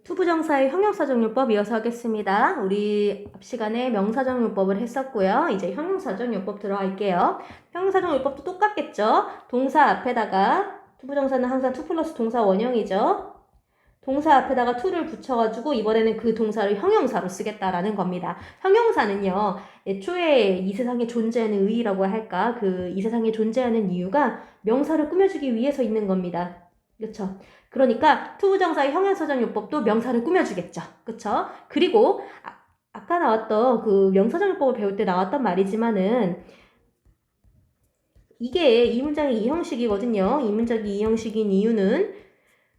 투부정사의 형용사정요법 이어서 하겠습니다. 우리 앞 시간에 명사정요법을 했었고요. 이제 형용사정요법 들어갈게요. 형용사정요법도 똑같겠죠? 동사 앞에다가 투부정사는 항상 to 플러스 동사 원형이죠. 동사 앞에다가 to를 붙여가지고 이번에는 그 동사를 형용사로 쓰겠다라는 겁니다. 형용사는요, 애초에 이 세상에 존재하는 의의라고 할까? 이 세상에 존재하는 이유가 명사를 꾸며주기 위해서 있는 겁니다. 그렇죠? 그러니까 투부정사의 형용사정요법도 명사를 꾸며주겠죠. 그렇죠? 그리고 아까 나왔던 그 명사정요법을 배울 때 나왔단 말이지만은 이게 이 문장이 이 형식이거든요. 이 문장이 이 형식인 이유는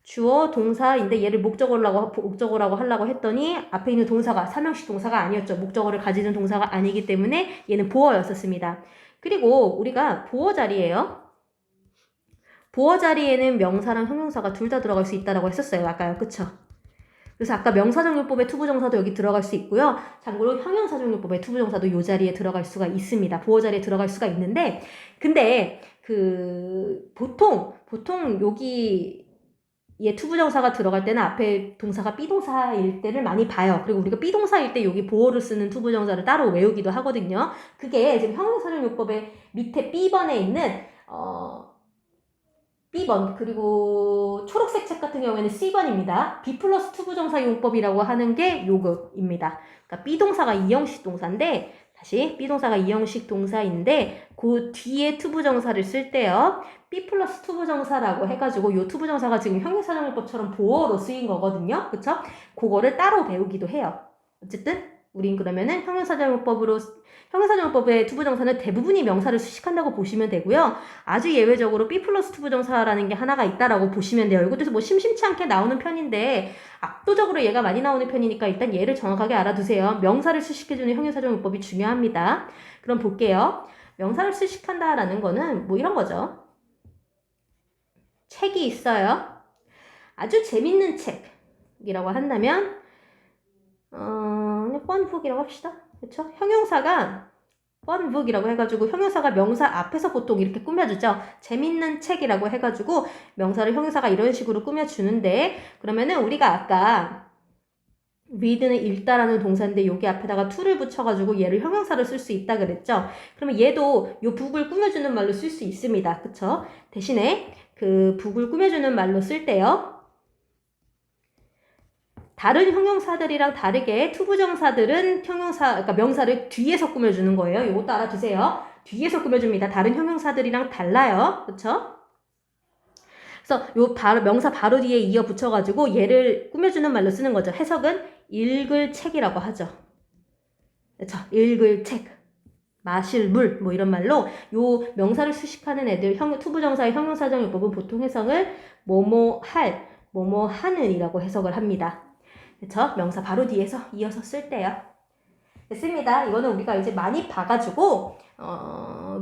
주어 동사인데 얘를 목적어라고 하려고 했더니 앞에 있는 동사가 삼형식 동사가 아니었죠. 목적어를 가지는 동사가 아니기 때문에 얘는 보어였었습니다. 그리고 우리가 보어 자리예요. 보어 자리에는 명사랑 형용사가 둘 다 들어갈 수 있다라고 했었어요. 아까요. 그쵸? 그래서 아까 명사정요법의 투부정사도 여기 들어갈 수 있고요. 참고로 형용사정요법의 투부정사도 이 자리에 들어갈 수가 있습니다. 보어 자리에 들어갈 수가 있는데 근데 보통 여기 얘 투부정사가 들어갈 때는 앞에 동사가 B동사일 때를 많이 봐요. 그리고 우리가 B동사일 때 여기 보어를 쓰는 투부정사를 따로 외우기도 하거든요. 그게 지금 형용사정요법의 밑에 B번에 있는 B번 그리고 초록색 책 같은 경우에는 C번입니다. B 플러스 투부정사 용법이라고 하는 게 요거입니다. 그러니까 B동사가 이형식 동사인데 다시 B동사가 이형식 동사인데 그 뒤에 투부정사를 쓸 때요. B 플러스 투부정사라고 해가지고 요 투부정사가 지금 형용사정요법처럼 보어로 쓰인 거거든요. 그쵸? 그거를 따로 배우기도 해요. 어쨌든 우린 그러면은 형용사정요법의 투부정사는 대부분이 명사를 수식한다고 보시면 되고요. 아주 예외적으로 B 플러스 투부정사라는 게 하나가 있다라고 보시면 돼요. 이것도 뭐 심심치 않게 나오는 편인데 압도적으로 얘가 많이 나오는 편이니까 일단 얘를 정확하게 알아두세요. 명사를 수식해주는 형용사정요법이 중요합니다. 그럼 볼게요. 명사를 수식한다라는 거는 뭐 이런 거죠. 책이 있어요. 아주 재밌는 책이라고 한다면 펀북이라고 합시다. 그렇죠? 형용사가 펀북이라고 해가지고 형용사가 명사 앞에서 보통 이렇게 꾸며주죠. 재밌는 책이라고 해가지고 명사를 형용사가 이런 식으로 꾸며주는데 그러면은 우리가 아까 read는 읽다라는 동사인데 여기 앞에다가 to를 붙여가지고 얘를 형용사로 쓸 수 있다 그랬죠. 그러면 얘도 요 북을 꾸며주는 말로 쓸 수 있습니다. 그쵸? 대신에 그 북을 꾸며주는 말로 쓸 때요. 다른 형용사들이랑 다르게 투부정사들은 그러니까 명사를 뒤에서 꾸며주는 거예요. 이것도 알아두세요. 뒤에서 꾸며줍니다. 다른 형용사들이랑 달라요. 그쵸? 그래서 명사 바로 뒤에 이어 붙여가지고 얘를 꾸며주는 말로 쓰는 거죠. 해석은 읽을 책이라고 하죠. 그쵸? 읽을 책. 마실 물, 뭐 이런 말로 요 명사를 수식하는 애들, 투부정사의 형용사정요법은 보통 해석을 뭐뭐 할, 뭐뭐 하는 이라고 해석을 합니다. 그쵸? 명사 바로 뒤에서 이어서 쓸 때요. 됐습니다. 이거는 우리가 이제 많이 봐가지고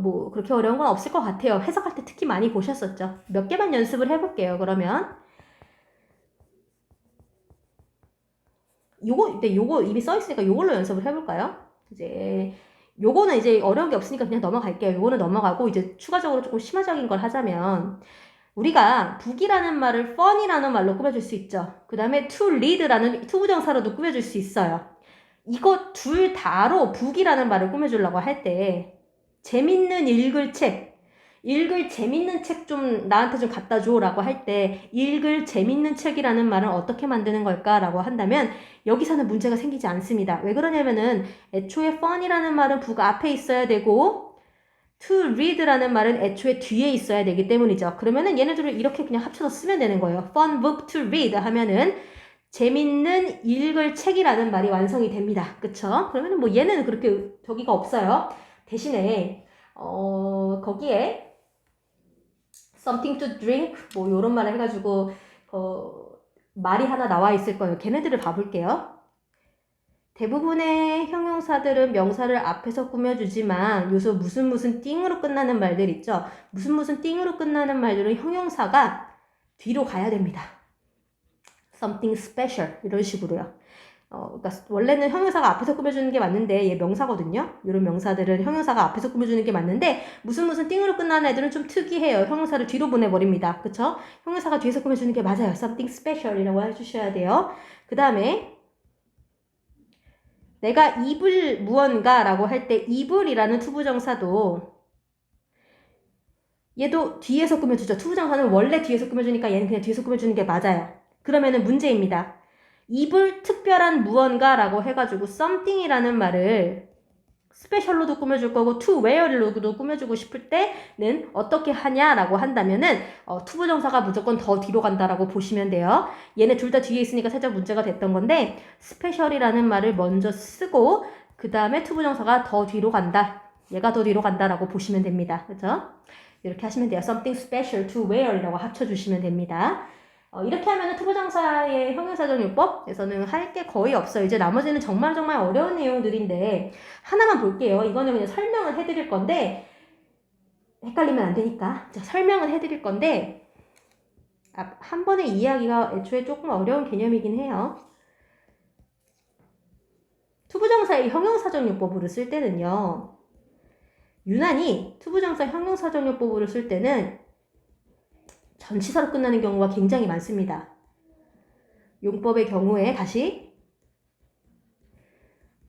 뭐 그렇게 어려운 건 없을 것 같아요. 해석할 때 특히 많이 보셨었죠. 몇 개만 연습을 해볼게요. 그러면 요거 이미 써있으니까 요걸로 연습을 해볼까요? 이제 요거는 이제 어려운 게 없으니까 그냥 넘어갈게요. 요거는 넘어가고 이제 추가적으로 조금 심화적인 걸 하자면 우리가 북이라는 말을 fun이라는 말로 꾸며줄 수 있죠. 그 다음에 to read라는 투부정사로도 꾸며줄 수 있어요. 이거 둘 다로 북이라는 말을 꾸며주려고 할 때 재밌는 읽을 재밌는 책 좀 나한테 좀 갖다 줘 라고 할 때 읽을 재밌는 책이라는 말은 어떻게 만드는 걸까 라고 한다면 여기서는 문제가 생기지 않습니다. 왜 그러냐면은 애초에 fun이라는 말은 북 앞에 있어야 되고 to read라는 말은 애초에 뒤에 있어야 되기 때문이죠. 그러면은 얘네들을 이렇게 그냥 합쳐서 쓰면 되는 거예요. fun book to read 하면은 재밌는 읽을 책이라는 말이 완성이 됩니다. 그쵸? 그러면은 뭐 얘는 그렇게 저기가 없어요. 대신에 거기에 something to drink 뭐 요런 말을 해가지고 말이 하나 나와 있을 거예요. 걔네들을 봐볼게요. 대부분의 형용사들은 명사를 앞에서 꾸며주지만 요새 무슨 띵으로 끝나는 말들 있죠. 무슨 띵으로 끝나는 말들은 형용사가 뒤로 가야 됩니다. something special 이런 식으로요. 그러니까 원래는 형용사가 앞에서 꾸며주는 게 맞는데 얘 명사거든요. 이런 명사들은 형용사가 앞에서 꾸며주는 게 맞는데 무슨 띵으로 끝나는 애들은 좀 특이해요. 형용사를 뒤로 보내버립니다. 그쵸? 형용사가 뒤에서 꾸며주는 게 맞아요. something special이라고 해주셔야 돼요. 그 다음에 내가 입을 무언가라고 할 때 입을이라는 투부정사도 얘도 뒤에서 꾸며주죠. 투부정사는 원래 뒤에서 꾸며주니까 얘는 그냥 뒤에서 꾸며주는 게 맞아요. 그러면은 문제입니다. 입을 특별한 무언가라고 해가지고 something이라는 말을 스페셜로도 꾸며줄 거고 to wear로도 꾸며주고 싶을 때는 어떻게 하냐라고 한다면은 투부정사가 무조건 더 뒤로 간다라고 보시면 돼요. 얘네 둘 다 뒤에 있으니까 살짝 문제가 됐던 건데 스페셜이라는 말을 먼저 쓰고 그 다음에 투부정사가 더 뒤로 간다. 얘가 더 뒤로 간다라고 보시면 됩니다. 그렇죠? 이렇게 하시면 돼요. something special to wear이라고 합쳐주시면 됩니다. 이렇게 하면 투부정사의 형용사적 요법에서는 할 게 거의 없어요. 이제 나머지는 정말 어려운 내용들인데 하나만 볼게요. 이거는 그냥 설명을 해드릴 건데 헷갈리면 안 되니까 자, 설명을 해드릴 건데 한 번에 이해하기가 애초에 조금 어려운 개념이긴 해요. 투부정사의 형용사적 요법으로 쓸 때는요. 유난히 투부정사 형용사적 요법으로 쓸 때는 전치사로 끝나는 경우가 굉장히 많습니다. 용법의 경우에 다시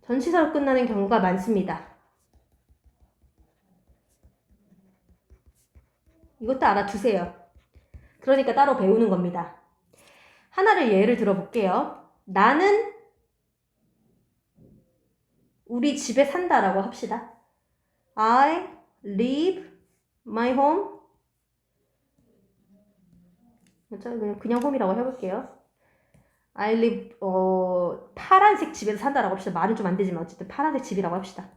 전치사로 끝나는 경우가 많습니다. 이것도 알아두세요. 그러니까 따로 배우는 겁니다. 하나를 예를 들어 볼게요. 나는 우리 집에 산다라고 합시다. I live my home. 그냥 홈이라고 해볼게요. I live 파란색 집에서 산다라고 합시다. 말은 좀 안 되지만 어쨌든 파란색 집이라고 합시다.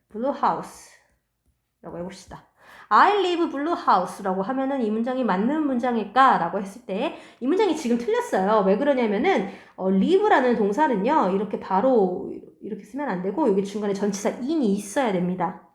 blue house라고 해봅시다. I live blue house라고 하면은 이 문장이 맞는 문장일까? 라고 했을 때 이 문장이 지금 틀렸어요. 왜 그러냐면은 live라는 동사는요. 이렇게 바로 이렇게 쓰면 안 되고 여기 중간에 전치사 in이 있어야 됩니다.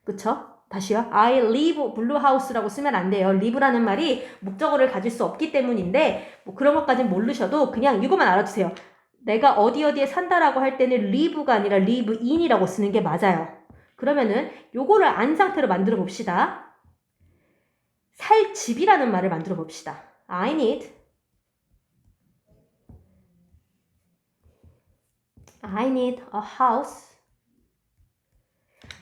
그쵸? 다시요. I live blue house라고 쓰면 안 돼요. live라는 말이 목적어를 가질 수 없기 때문인데 뭐 그런 것까지는 모르셔도 그냥 이거만 알아두세요. 내가 어디에 산다라고 할 때는 live가 아니라 live in이라고 쓰는 게 맞아요. 그러면은 요거를 안 상태로 만들어 봅시다. 살 집이라는 말을 만들어 봅시다. I need a house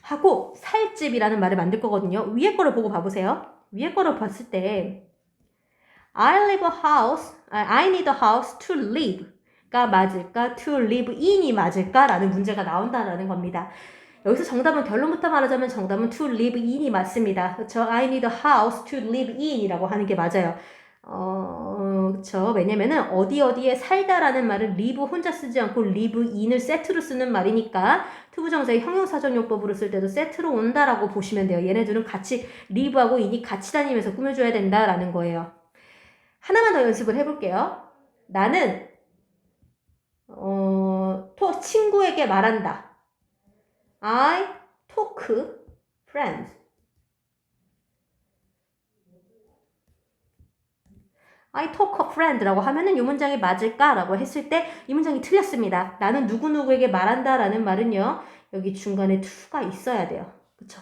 하고 살집이라는 말을 만들 거거든요. 위에 거를 보고 봐보세요. 위에 거를 봤을 때 I need a house to live가 맞을까? to live in이 맞을까? 라는 문제가 나온다라는 겁니다. 여기서 정답은 결론부터 말하자면 정답은 to live in이 맞습니다. 그렇죠? I need a house to live in이라고 하는 게 맞아요. 그쵸. 왜냐면은 어디에 살다라는 말은 live 혼자 쓰지 않고 live in을 세트로 쓰는 말이니까 투부정사의 형용사적 용법으로 쓸 때도 세트로 온다라고 보시면 돼요. 얘네들은 같이 live하고 in이 같이 다니면서 꾸며줘야 된다라는 거예요. 하나만 더 연습을 해볼게요. 나는 친구에게 말한다. I talk friend. I talk a friend라고 하면은 이 문장이 맞을까라고 했을 때 이 문장이 틀렸습니다. 나는 누구누구에게 말한다라는 말은요. 여기 중간에 to가 있어야 돼요. 그쵸?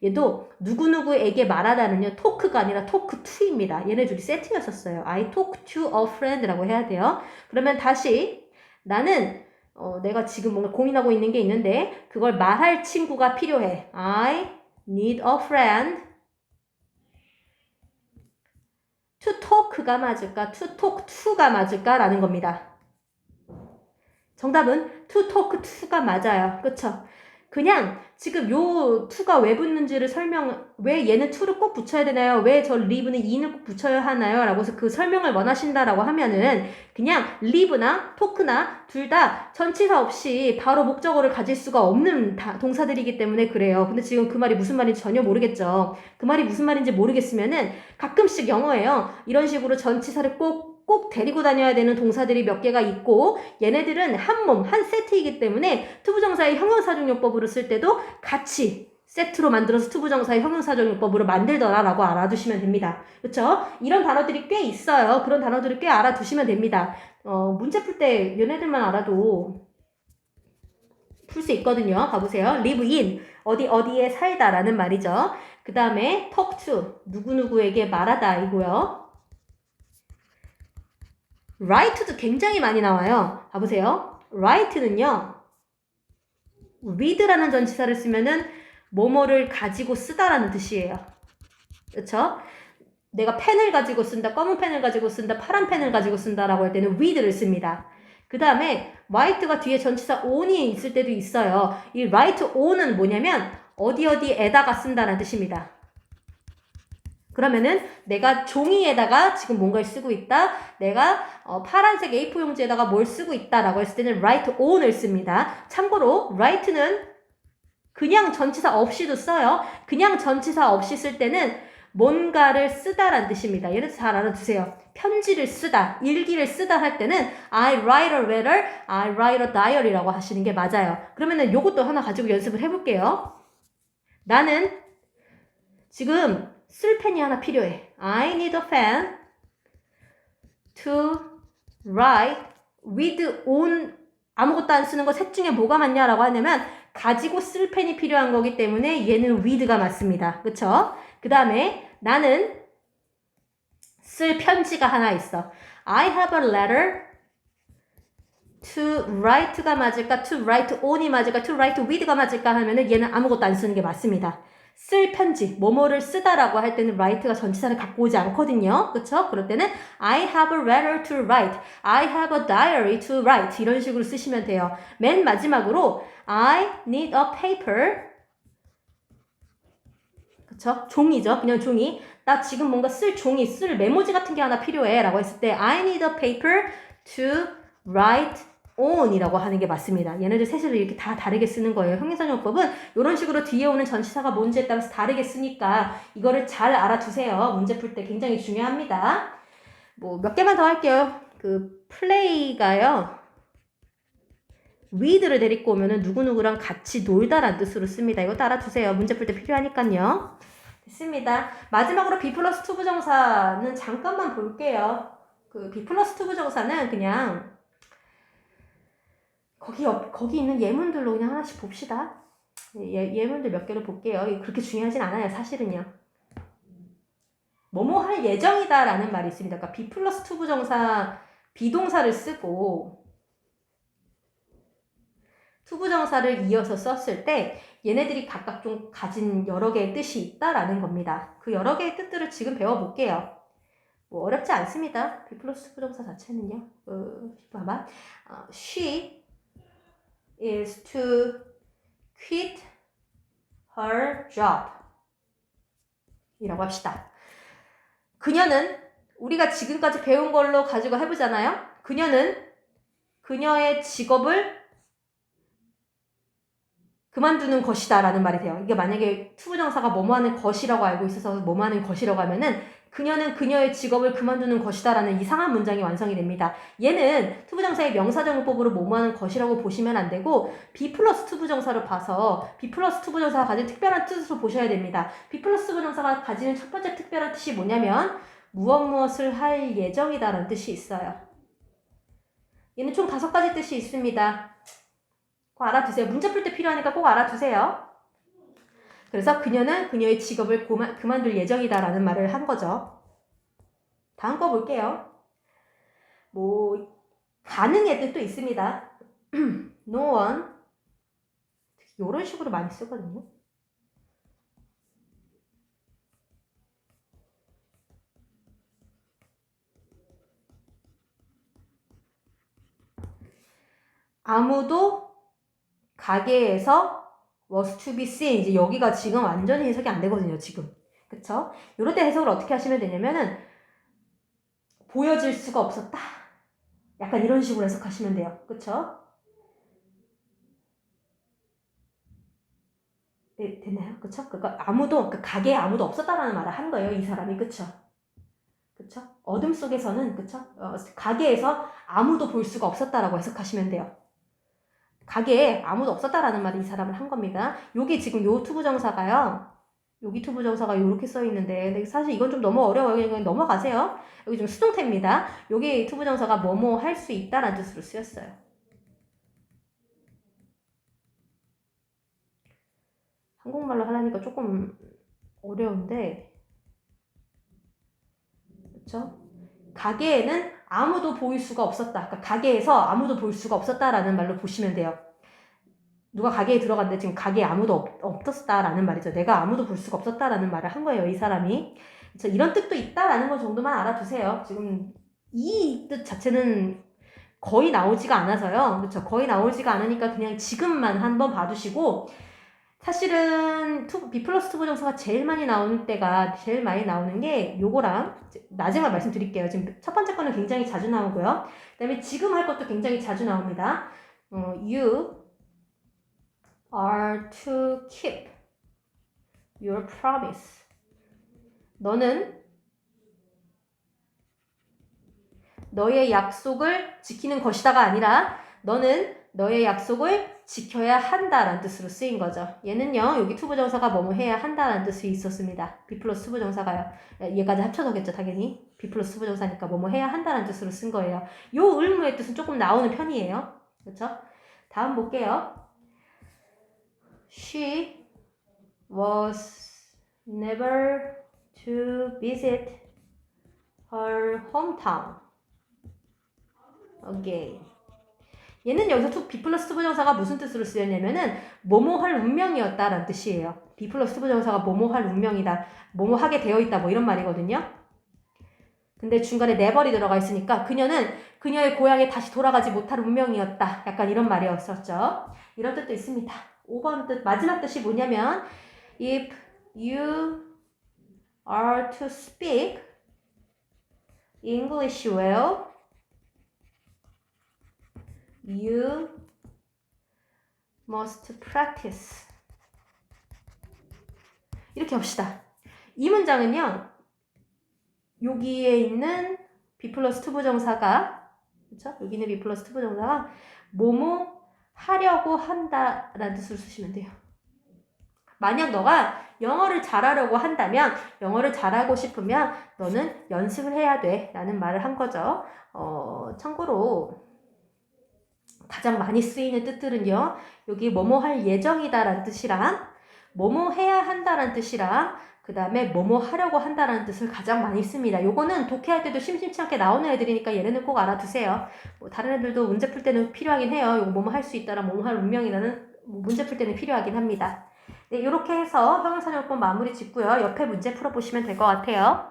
얘도 누구누구에게 말하다는요. talk가 아니라 talk to입니다. 얘네 둘이 세트였었어요. I talk to a friend라고 해야 돼요. 그러면 다시 나는 내가 지금 뭔가 고민하고 있는 게 있는데 그걸 말할 친구가 필요해. I need a friend to talk가 맞을까? to talk to가 맞을까? 라는 겁니다. 정답은 to talk to가 맞아요. 그쵸? 그냥 지금 요 to가 왜 붙는지를 왜 얘는 to를 꼭 붙여야 되나요? 왜 저 live는 in을 꼭 붙여야 하나요? 라고 해서 그 설명을 원하신다라고 하면은 그냥 live나 talk나 둘 다 전치사 없이 바로 목적어를 가질 수가 없는 동사들이기 때문에 그래요. 근데 지금 그 말이 무슨 말인지 전혀 모르겠죠. 그 말이 무슨 말인지 모르겠으면은 가끔씩 영어에요. 이런 식으로 전치사를 꼭 데리고 다녀야 되는 동사들이 몇 개가 있고 얘네들은 한 몸, 한 세트이기 때문에 투부정사의 형용사적 용법으로 쓸 때도 같이 세트로 만들어서 투부정사의 형용사적 용법으로 만들더라라고 알아두시면 됩니다. 그렇죠? 이런 단어들이 꽤 있어요. 그런 단어들을 꽤 알아두시면 됩니다. 문제 풀 때 얘네들만 알아도 풀 수 있거든요. 가보세요. live in, 어디에 살다 라는 말이죠. 그 다음에 talk to, 누구누구에게 말하다 이고요. write도 굉장히 많이 나와요. 가보세요. write는요. read라는 전치사를 쓰면은 뭐뭐를 가지고 쓰다라는 뜻이에요. 그렇죠? 내가 펜을 가지고 쓴다, 검은 펜을 가지고 쓴다, 파란 펜을 가지고 쓴다라고 할 때는 read를 씁니다. 그 다음에 write가 뒤에 전치사 on이 있을 때도 있어요. 이 write on은 뭐냐면 어디에다가 쓴다라는 뜻입니다. 그러면은 내가 종이에다가 지금 뭔가를 쓰고 있다. 내가 파란색 A4 용지에다가 뭘 쓰고 있다라고 했을 때는 write on을 씁니다. 참고로 write는 그냥 전치사 없이도 써요. 그냥 전치사 없이 쓸 때는 뭔가를 쓰다라는 뜻입니다. 예를 들어서 잘 알아두세요. 편지를 쓰다, 일기를 쓰다 할 때는 I write a letter, I write a diary라고 하시는 게 맞아요. 그러면은 요것도 하나 가지고 연습을 해볼게요. 나는 지금 쓸 펜이 하나 필요해. I need a pen to write with on 아무것도 안 쓰는 거 셋 중에 뭐가 맞냐라고 하냐면 가지고 쓸 펜이 필요한 거기 때문에 얘는 with가 맞습니다. 그쵸? 그 다음에 나는 쓸 편지가 하나 있어. I have a letter to write가 맞을까? to write on이 맞을까? to write with가 맞을까? 하면은 얘는 아무것도 안 쓰는 게 맞습니다. 쓸 편지, 뭐뭐를 쓰다라고 할 때는 write가 전치사를 갖고 오지 않거든요. 그쵸? 그럴 때는 I have a letter to write, I have a diary to write 이런 식으로 쓰시면 돼요. 맨 마지막으로 I need a paper 그쵸? 종이죠. 그냥 종이. 나 지금 뭔가 쓸 종이, 쓸 메모지 같은 게 하나 필요해 라고 했을 때 I need a paper to write on 이라고 하는 게 맞습니다. 얘네들 셋을 이렇게 다 다르게 쓰는 거예요. 형용사용법은 이런 식으로 뒤에 오는 전치사가 뭔지에 따라서 다르게 쓰니까 이거를 잘 알아두세요. 문제 풀 때 굉장히 중요합니다. 뭐 몇 개만 더 할게요. 그 play가요. read를 데리고 오면은 누구누구랑 같이 놀다라는 뜻으로 씁니다. 이것도 알아두세요. 문제 풀 때 필요하니까요. 됐습니다. 마지막으로 be 플러스 to 부정사는 잠깐만 볼게요. 그 be 플러스 to 부정사는 그냥 거기 있는 예문들로 그냥 하나씩 봅시다. 예문들 몇 개를 볼게요. 그렇게 중요하진 않아요. 사실은요. 뭐뭐 할 예정이다 라는 말이 있습니다. 그러니까 be 플러스 to 부정사 비동사를 쓰고 투부정사를 이어서 썼을 때 얘네들이 각각 좀 가진 여러 개의 뜻이 있다라는 겁니다. 그 여러 개의 뜻들을 지금 배워볼게요. 뭐 어렵지 않습니다. be 플러스 투부정사 자체는요. 봐봐. She is to quit her job 이라고 합시다. 그녀는 우리가 지금까지 배운 걸로 가지고 해보잖아요. 그녀는 그녀의 직업을 그만두는 것이다 라는 말이 돼요. 이게 만약에 투부정사가 뭐뭐 하는 것이라고 알고 있어서 뭐뭐 하는 것이라고 하면은 그녀는 그녀의 직업을 그만두는 것이다 라는 이상한 문장이 완성이 됩니다. 얘는 투부정사의 명사정보법으로 뭐뭐 하는 것이라고 보시면 안 되고 be 플러스 투부정사를 봐서 be 플러스 투부정사가 가진 특별한 뜻으로 보셔야 됩니다. be 플러스 투부정사가 가지는 첫 번째 특별한 뜻이 뭐냐면 무엇을 할 예정이다 라는 뜻이 있어요. 얘는 총 5가지 뜻이 있습니다. 꼭 알아두세요. 문제 풀 때 필요하니까 꼭 알아두세요. 그래서 그녀는 그녀의 직업을 그만둘 예정이다 라는 말을 한 거죠. 다음 거 볼게요. 뭐 가능의 뜻도 있습니다. no one 이런 식으로 많이 쓰거든요. 아무도 가게에서 was to be seen 이제 여기가 지금 완전히 해석이 안 되거든요. 지금 그쵸? 이럴 때 해석을 어떻게 하시면 되냐면은 보여질 수가 없었다. 약간 이런 식으로 해석하시면 돼요. 그쵸? 네, 됐나요? 그쵸? 그러니까 그 가게에 아무도 없었다라는 말을 한 거예요. 이 사람이 그쵸? 그쵸? 어둠 속에서는 그쵸? 가게에서 아무도 볼 수가 없었다라고 해석하시면 돼요. 가게에 아무도 없었다라는 말을 이 사람을 한 겁니다. 요게 지금 요 투부정사가요. 여기 투 부정사가 이렇게 써 있는데 근데 사실 이건 좀 너무 어려워요. 그냥 넘어가세요. 여기 좀 수동태입니다. 여기 투 부정사가 뭐뭐 할 수 있다라는 뜻으로 쓰였어요. 한국말로 하려니까 조금 어려운데 그렇죠? 가게에는 아무도 보일 수가 없었다. 그러니까 가게에서 아무도 볼 수가 없었다라는 말로 보시면 돼요. 누가 가게에 들어갔는데 지금 가게에 아무도 없었다라는 말이죠. 내가 아무도 볼 수가 없었다라는 말을 한 거예요. 이 사람이. 그래서 이런 뜻도 있다라는 것 정도만 알아두세요. 지금 이 뜻 자체는 거의 나오지가 않아서요. 그렇죠. 거의 나오지가 않으니까 그냥 지금만 한번 봐두시고 사실은 B 플러스 투 부정사가 제일 많이 나오는 게 요거랑 나중에 말씀드릴게요. 지금 첫 번째 거는 굉장히 자주 나오고요. 그 다음에 지금 할 것도 굉장히 자주 나옵니다. You are to keep your promise. 너는 너의 약속을 지키는 것이다가 아니라 너는 너의 약속을 지켜야 한다라는 뜻으로 쓰인 거죠. 얘는요, 여기 투부정사가 뭐뭐 해야 한다라는 뜻이 있었습니다. B 플러스 투부정사가요. 얘까지 합쳐서겠죠, 당연히. B 플러스 투부정사니까 뭐뭐 해야 한다라는 뜻으로 쓴 거예요. 요 의무의 뜻은 조금 나오는 편이에요. 그렇죠? 다음 볼게요. She was never to visit her hometown again. 얘는 여기서 B 플러스 투부정사가 무슨 뜻으로 쓰였냐면은 뭐뭐 할 운명이었다라는 뜻이에요. B 플러스 투부정사가 뭐뭐 할 운명이다, 뭐뭐 하게 되어 있다, 뭐 이런 말이거든요. 근데 중간에 never이 들어가 있으니까 그녀는 그녀의 고향에 다시 돌아가지 못할 운명이었다. 약간 이런 말이었었죠. 이런 뜻도 있습니다. 5번 뜻, 마지막 뜻이 뭐냐면 if you are to speak English well, you must practice. 이렇게 합시다. 이 문장은요, 여기에 있는 B 플러스 투부정사가, 그렇죠? 여기 있는 B 플러스 투부정사가 뭐뭐 하려고 한다라는 뜻으로 쓰시면 돼요. 만약 너가 영어를 잘하려고 한다면, 영어를 잘하고 싶으면 너는 연습을 해야 돼 라는 말을 한 거죠. 참고로 가장 많이 쓰이는 뜻들은요, 여기 뭐뭐 할 예정이다 라는 뜻이랑 뭐뭐 해야 한다라는 뜻이랑 그 다음에 뭐뭐 하려고 한다라는 뜻을 가장 많이 씁니다. 요거는 독해할 때도 심심치 않게 나오는 애들이니까 얘네는 꼭 알아두세요. 뭐 다른 애들도 문제 풀 때는 필요하긴 해요. 요거 뭐뭐 할 수 있다라 뭐뭐 할 운명이라는 문제 풀 때는 필요하긴 합니다. 네, 이렇게 해서 형용사용법 마무리 짓고요. 옆에 문제 풀어보시면 될 것 같아요.